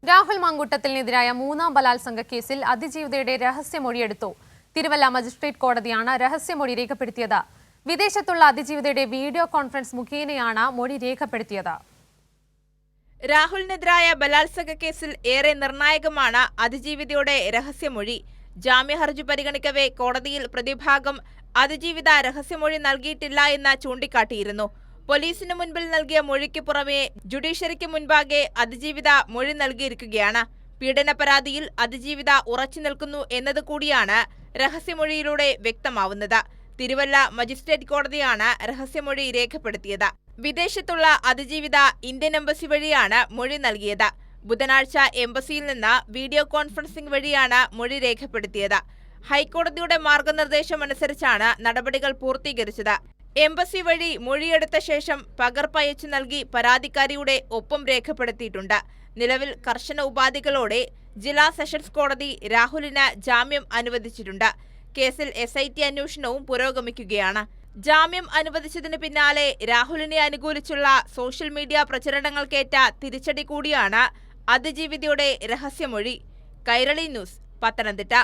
രാഹുൽ മാങ്കൂട്ടത്തിനെതിരായ മൂന്നാം ബലാത്സംഗ കേസിൽ അതിജീവിതയുടെ രഹസ്യമൊഴിയെടുത്തു. തിരുവല്ല മജിസ്ട്രേറ്റ് കോടതിയാണ് രഹസ്യമൊഴി രേഖപ്പെടുത്തിയത്. വിദേശത്തുള്ള അതിജീവിതയുടെ വീഡിയോ കോൺഫറൻസ് മുഖേനയാണ് മൊഴി രേഖപ്പെടുത്തിയത്. രാഹുലിനെതിരായ ബലാത്സംഗ കേസിൽ ഏറെ നിർണായകമാണ് അതിജീവിതയുടെ രഹസ്യമൊഴി. ജാമ്യഹർജി പരിഗണിക്കവേ കോടതിയിൽ പ്രതിഭാഗം അതിജീവിത രഹസ്യമൊഴി നൽകിയിട്ടില്ല എന്ന് ചൂണ്ടിക്കാട്ടിയിരുന്നു. പോലീസിന് മുൻപിൽ നൽകിയ മൊഴിക്ക് പുറമെ ജുഡീഷ്യറിക്ക് മുൻപാകെ അതിജീവിത മൊഴി നൽകിയിരിക്കുകയാണ്. പീഡന പരാതിയിൽ അതിജീവിത ഉറച്ചു നിൽക്കുന്നു എന്നതുകൂടിയാണ് രഹസ്യമൊഴിയിലൂടെ വ്യക്തമാവുന്നത്. തിരുവല്ല മജിസ്ട്രേറ്റ് കോടതിയാണ് രഹസ്യമൊഴി രേഖപ്പെടുത്തിയത്. വിദേശത്തുള്ള അതിജീവിത ഇന്ത്യൻ എംബസി വഴിയാണ് മൊഴി നൽകിയത്. ബുധനാഴ്ച എംബസിയിൽ നിന്ന് വീഡിയോ കോൺഫറൻസിംഗ് വഴിയാണ് മൊഴി രേഖപ്പെടുത്തിയത്. ഹൈക്കോടതിയുടെ മാർഗനിർദ്ദേശമനുസരിച്ചാണ് നടപടികൾ പൂർത്തീകരിച്ചത്. എംബസി വഴി മൊഴിയെടുത്ത ശേഷം പകർപ്പയച്ചു നൽകി പരാതിക്കാരിയുടെ ഒപ്പം രേഖപ്പെടുത്തിയിട്ടുണ്ട്. നിലവിൽ കർശന ഉപാധികളോടെ ജില്ലാ സെഷൻസ് കോടതി രാഹുലിന് ജാമ്യം അനുവദിച്ചിട്ടുണ്ട്. കേസിൽ SIT അന്വേഷണവും പുരോഗമിക്കുകയാണ്. ജാമ്യം അനുവദിച്ചതിന് പിന്നാലെ രാഹുലിനെ അനുകൂലിച്ചുള്ള സോഷ്യൽ മീഡിയ പ്രചരണങ്ങൾക്കേറ്റ തിരിച്ചടി കൂടിയാണ് അതിജീവിതയുടെ രഹസ്യമൊഴി. കൈരളി ന്യൂസ്, പത്തനംതിട്ട.